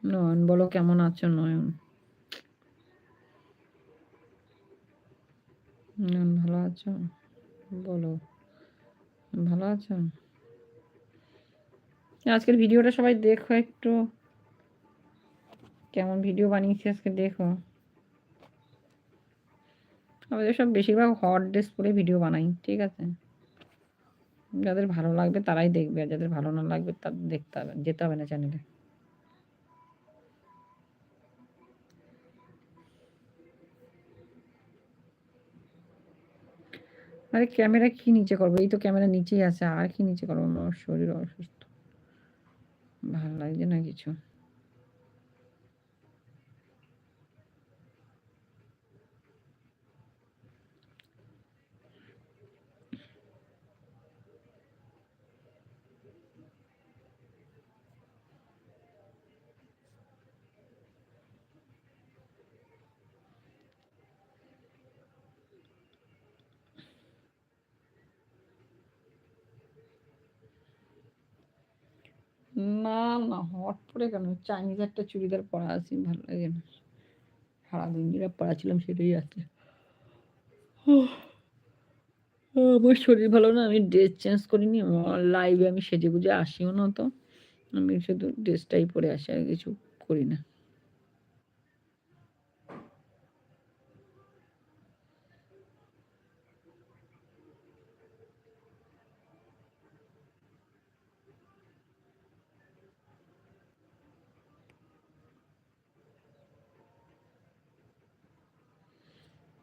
নয়ন বলো, কেমন আছো নয়ন? নয়ন ভালো আছো? বলো, ভালো আছো? আজকের ভিডিওটা সবাই দেখো একটু, কেমন ভিডিও বানিয়েছি আজকে দেখো। আমাদের সব বেশিরভাগ হট ড্রেস পরে ভিডিও বানাই, ঠিক আছে? যাদের ভালো লাগবে তারাই দেখবে, আর যাদের ভালো না লাগবে তাদের দেখতে হবে, যেতে হবে না চ্যানেলে। আরে ক্যামেরা কি নিচে করবো? এই তো ক্যামেরা নিচেই আছে, আর কি নিচে করবো? আমার শরীর অসুস্থ, ভালো লাগছে না কিছু। না না, হট পরে কেন? চাইনিজ একটা চুড়িদার পরা আছে, ভালো লাগে না। সারাদিন যেটা পরা ছিলাম সেটাই আছে। আমার শরীর ভালো না, আমি ড্রেস চেঞ্জ করিনি। লাইভে আমি সেজে গুজে আসিও না তো, আমি শুধু ড্রেসটাই পরে আসি, আর কিছু করি না।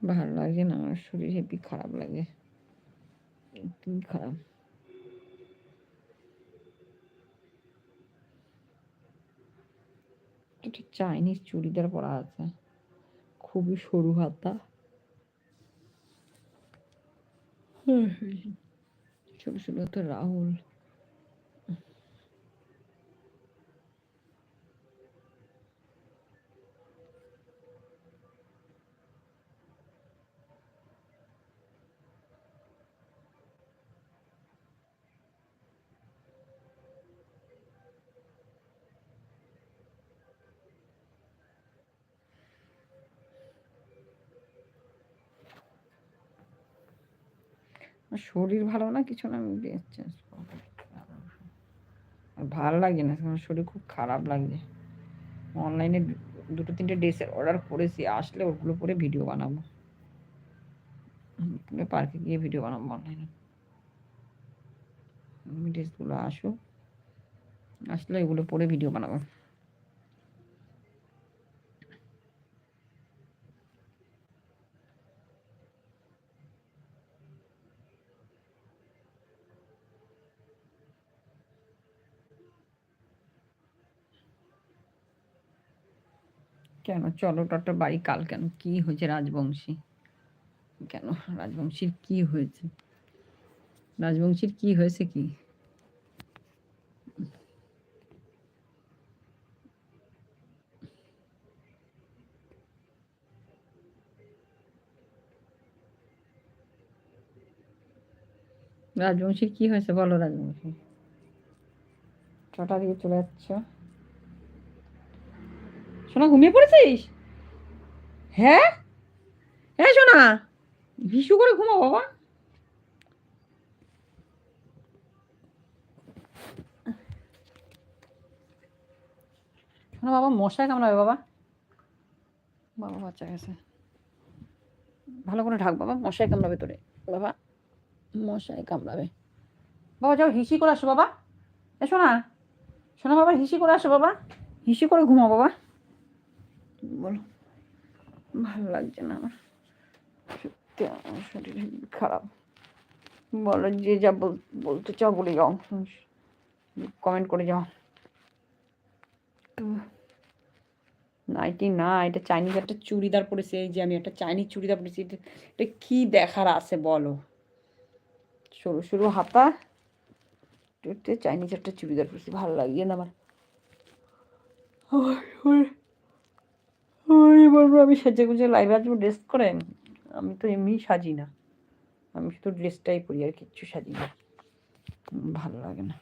ভালো লাগে না, আমার শরীর হেবি খারাপ লাগে, একদমই খারাপ। একটা চাইনিজ চুড়িদার পরা আছে, খুবই সরু হাতা, ছোট ছোট তো রাহুল। শরীর ভালো না কিছু না, আমি ড্রেস চেঞ্জ করবো। ভালো লাগে না, আমার শরীর খুব খারাপ লাগছে। অনলাইনে দুটো তিনটে ড্রেসের অর্ডার করেছি, আসলে ওগুলো পরে ভিডিও বানাবো, পার্কে গিয়ে ভিডিও বানাবো অনলাইনে। ড্রেসগুলো আসুক, আসলে এগুলো পরে ভিডিও বানাবো। কেন? চলো টট্ট বাড়ি কাল কেন? কি হয়েছে রাজবংশী? কেন? রাজবংশীর কি হয়েছে? রাজবংশীর কি হয়েছে কি? রাজবংশীর কি হয়েছে বলো রাজবংশী? ছটা দিয়ে চলে যাচ্ছ? সোনা ঘুমিয়ে পড়েছিস? হ্যাঁ, হ্যাঁ সোনা, হিসু করে ঘুমাও বাবা। শোনো বাবা, মশায় কামড়াবে বাবা। বাবা বাচ্চা গেছে, ভালো করে ঢাক বাবা, মশায় কামড়াবে তোরে বাবা, মশায় কামড়াবে। বাবা যাও হিসি করে আসো বাবা, এসো না। শোনো বাবা, হিসি করে আসো বাবা, হিসি করে ঘুমাও বাবা। বলো, ভালো লাগছে না আমার, সত্যি আমার শরীর খারাপ। বলো, যে যা বলতে চাও বলে যাও, কমেন্ট করে যাও। নাইটি না, এটা চাইনিজ একটা চুড়িদার পরেছে, এই যে আমি একটা চাইনিজ চুড়িদার পরেছি, এটা কি দেখার আছে বলো? সরু সরু হাতা, চাইনিজ একটা চুড়িদার পরেছি, ভালো লাগছে না আমার। বলবো আমি সেজে গুজে লাইভে আসবো ড্রেস করে? আমি তো এমনি সাজি না, আমি শুধু ড্রেসটাই পরি, আর কিচ্ছু সাজি না, ভালো লাগে না।